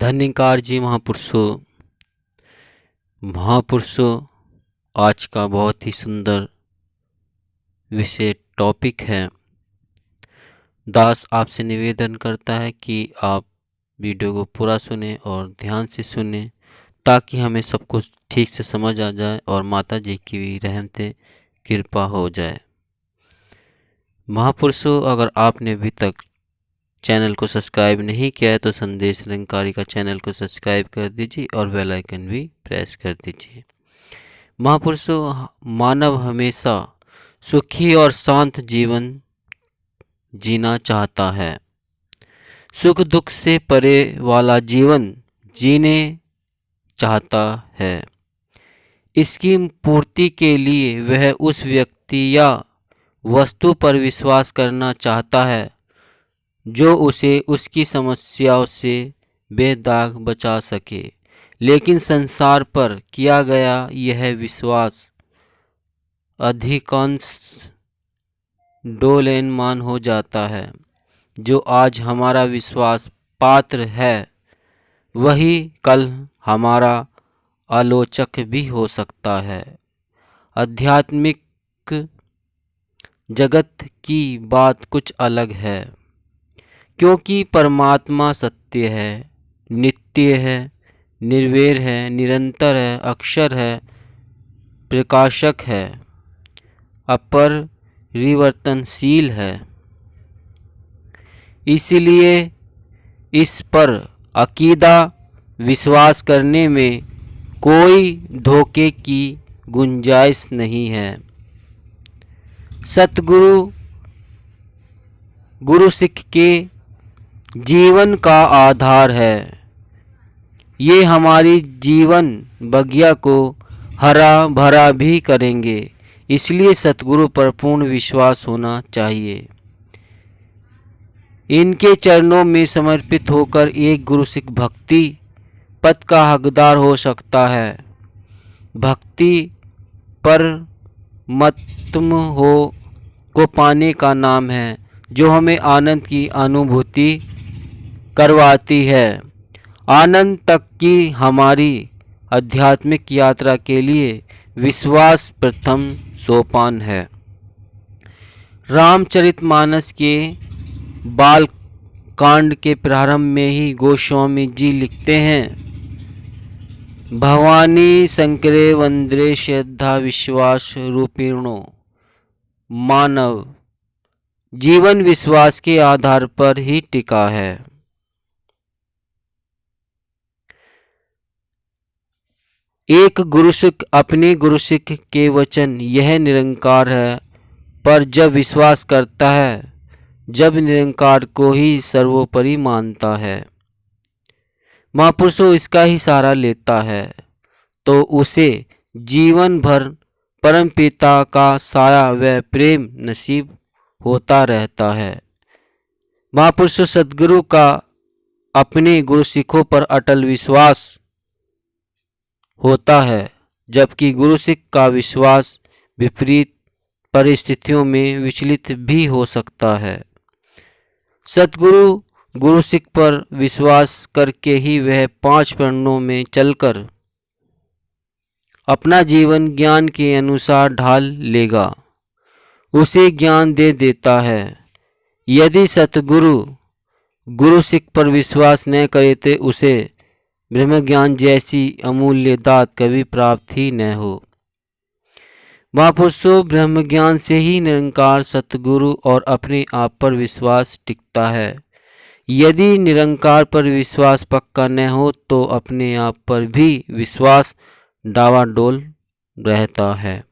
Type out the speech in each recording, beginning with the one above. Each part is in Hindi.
धन्यकार जी महापुरुषों, आज का बहुत ही सुंदर विषय टॉपिक है। दास आपसे निवेदन करता है कि आप वीडियो को पूरा सुने और ध्यान से सुने ताकि हमें सब कुछ ठीक से समझ आ जाए और माता जी की भी रहमतें कृपा हो जाए। महापुरुषों, अगर आपने अभी तक चैनल को सब्सक्राइब नहीं किया है तो संदेश निरंकारी का चैनल को सब्सक्राइब कर दीजिए और बेल आइकन भी प्रेस कर दीजिए। महापुरुषों, मानव हमेशा सुखी और शांत जीवन जीना चाहता है। सुख दुख से परे वाला जीवन जीने चाहता है। इसकी पूर्ति के लिए वह उस व्यक्ति या वस्तु पर विश्वास करना चाहता है जो उसे उसकी समस्याओं से बेदाग बचा सके। लेकिन संसार पर किया गया यह विश्वास अधिकांश डोलेमान हो जाता है। जो आज हमारा विश्वास पात्र है वही कल हमारा आलोचक भी हो सकता है। आध्यात्मिक जगत की बात कुछ अलग है, क्योंकि परमात्मा सत्य है, नित्य है, निर्वैर है, निरंतर है, अक्षर है, प्रकाशक है, अपरिवर्तनशील है। इसलिए इस पर अकीदा विश्वास करने में कोई धोखे की गुंजाइश नहीं है। सतगुरु गुरु सिख के जीवन का आधार है। ये हमारी जीवन बगिया को हरा भरा भी करेंगे। इसलिए सतगुरु पर पूर्ण विश्वास होना चाहिए। इनके चरणों में समर्पित होकर एक गुरु सिख भक्ति पद का हकदार हो सकता है। भक्ति पर मतम हो को पाने का नाम है, जो हमें आनंद की अनुभूति करवाती है। आनंद तक की हमारी आध्यात्मिक यात्रा के लिए विश्वास प्रथम सोपान है। रामचरितमानस के बाल कांड के प्रारंभ में ही गोस्वामी जी लिखते हैं, भवानी शंकरे वंदे श्रद्धा विश्वास रूपिणो। मानव जीवन विश्वास के आधार पर ही टिका है। एक गुरुसिख अपने गुरुसिख के वचन यह निरंकार है पर जब विश्वास करता है, जब निरंकार को ही सर्वोपरि मानता है, महापुरुषों इसका ही सहारा लेता है, तो उसे जीवन भर परमपिता का साया व प्रेम नसीब होता रहता है। महापुरुषों, सद्गुरु का अपने गुरु सिखों पर अटल विश्वास होता है, जबकि गुरु सिख का विश्वास विपरीत परिस्थितियों में विचलित भी हो सकता है। सतगुरु गुरु सिख पर विश्वास करके ही वह 5 चरणों में चलकर अपना जीवन ज्ञान के अनुसार ढाल लेगा, उसे ज्ञान दे देता है। यदि सतगुरु गुरु सिख पर विश्वास न करे तो उसे ब्रह्म ज्ञान जैसी अमूल्य दात कभी प्राप्त ही न हो। महापुरुषों, ब्रह्म ज्ञान से ही निरंकार सतगुरु और अपने आप पर विश्वास टिकता है। यदि निरंकार पर विश्वास पक्का न हो तो अपने आप पर भी विश्वास डावाडोल रहता है।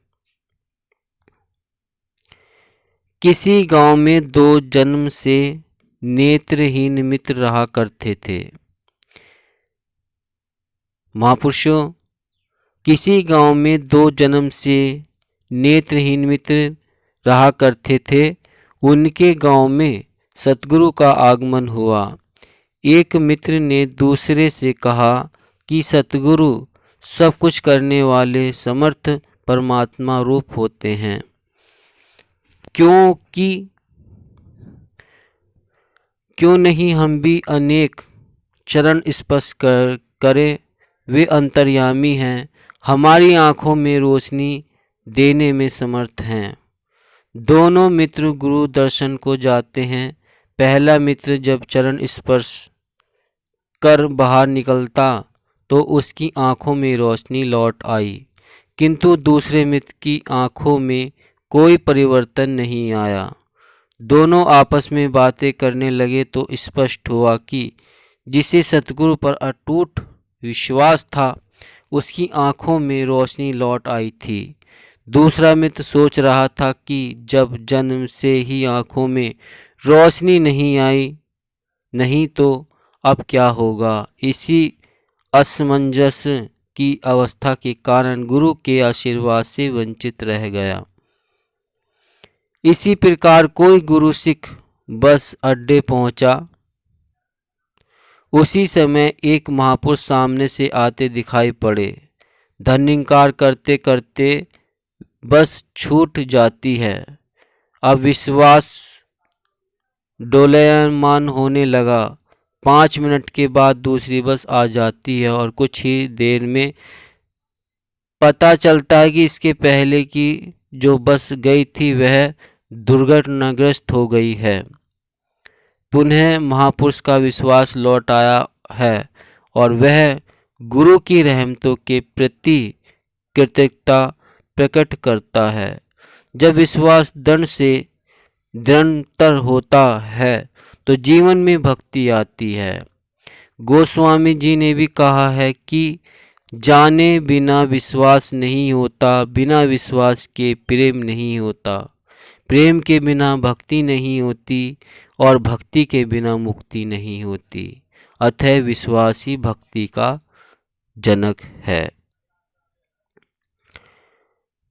किसी गांव में 2 जन्म से नेत्रहीन मित्र रहा करते थे। महापुरुषों, किसी गांव में 2 जन्म से नेत्रहीन मित्र रहा करते थे। उनके गांव में सतगुरु का आगमन हुआ। एक मित्र ने दूसरे से कहा कि सतगुरु सब कुछ करने वाले समर्थ परमात्मा रूप होते हैं, क्यों नहीं हम भी अनेक चरण स्पर्श करें, वे अंतर्यामी हैं, हमारी आँखों में रोशनी देने में समर्थ हैं। दोनों मित्र गुरु दर्शन को जाते हैं। पहला मित्र जब चरण स्पर्श कर बाहर निकलता तो उसकी आंखों में रोशनी लौट आई, किंतु दूसरे मित्र की आंखों में कोई परिवर्तन नहीं आया। दोनों आपस में बातें करने लगे तो स्पष्ट हुआ कि जिसे सतगुरु पर अटूट विश्वास था, उसकी आंखों में रोशनी लौट आई थी। दूसरा मित्र सोच रहा था कि जब जन्म से ही आंखों में रोशनी नहीं आई, नहीं तो अब क्या होगा। इसी असमंजस की अवस्था के कारण गुरु के आशीर्वाद से वंचित रह गया। इसी प्रकार कोई गुरु सिख बस अड्डे पहुंचा। उसी समय एक महापुरुष सामने से आते दिखाई पड़े। धन्यवाद करते करते बस छूट जाती है। अब विश्वास डोलायमान होने लगा। 5 मिनट के बाद दूसरी बस आ जाती है और कुछ ही देर में पता चलता है कि इसके पहले की जो बस गई थी वह दुर्घटनाग्रस्त हो गई है। पुनः महापुरुष का विश्वास लौट आया है और वह गुरु की रहमतों के प्रति कृतज्ञता प्रकट करता है। जब विश्वास दृढ़ से निरंतर होता है तो जीवन में भक्ति आती है। गोस्वामी जी ने भी कहा है कि जाने बिना विश्वास नहीं होता, बिना विश्वास के प्रेम नहीं होता, प्रेम के बिना भक्ति नहीं होती और भक्ति के बिना मुक्ति नहीं होती। अतः विश्वास ही भक्ति का जनक है।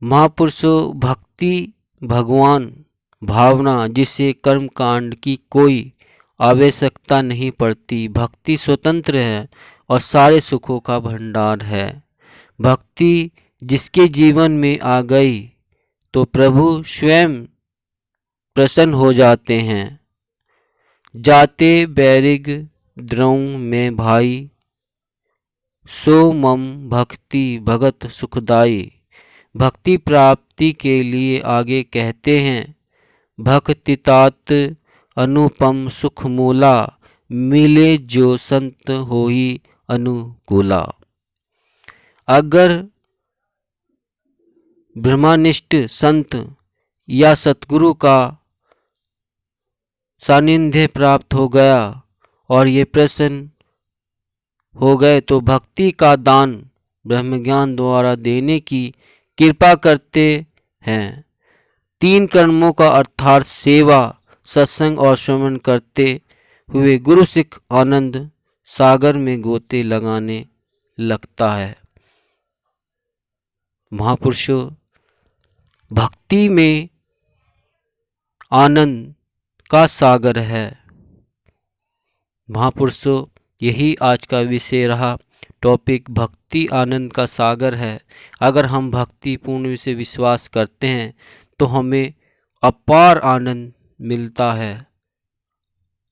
महापुरुषों, भक्ति भगवान भावना जिसे कर्मकांड की कोई आवश्यकता नहीं पड़ती। भक्ति स्वतंत्र है और सारे सुखों का भंडार है। भक्ति जिसके जीवन में आ गई तो प्रभु स्वयं प्रसन्न हो जाते हैं। जाते बैरिग द्रों में भाई, सो मम भक्ति भगत सुखदाई। भक्ति प्राप्ति के लिए आगे कहते हैं, भक्तितात अनुपम सुख मूला, मिले जो संत होई अनुकूला। अगर ब्रह्मनिष्ठ संत या सतगुरु का सानिध्य प्राप्त हो गया और ये प्रसन्न हो गए तो भक्ति का दान ब्रह्मज्ञान द्वारा देने की कृपा करते हैं। 3 कर्मों का अर्थात सेवा, सत्संग और श्रवण करते हुए गुरु सिख आनंद सागर में गोते लगाने लगता है। महापुरुषों, भक्ति में आनंद का सागर है। महापुरुषों, यही आज का विषय रहा। टॉपिक भक्ति आनंद का सागर है। अगर हम भक्ति पूर्ण से विश्वास करते हैं तो हमें अपार आनंद मिलता है।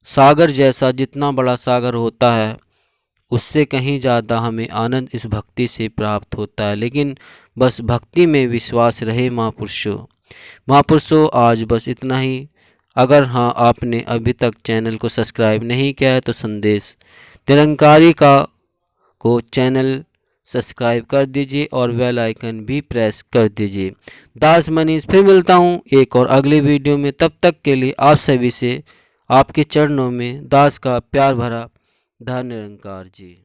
सागर जैसा जितना बड़ा सागर होता है उससे कहीं ज़्यादा हमें आनंद इस भक्ति से प्राप्त होता है। लेकिन बस भक्ति में विश्वास रहे। महापुरुषों, आज बस इतना ही। अगर हाँ आपने अभी तक चैनल को सब्सक्राइब नहीं किया है तो संदेश निरंकारी को चैनल सब्सक्राइब कर दीजिए और बेल आइकन भी प्रेस कर दीजिए। दास मनीष फिर मिलता हूँ एक और अगले वीडियो में। तब तक के लिए आप सभी से आपके चरणों में दास का प्यार भरा धन्य निरंकार जी।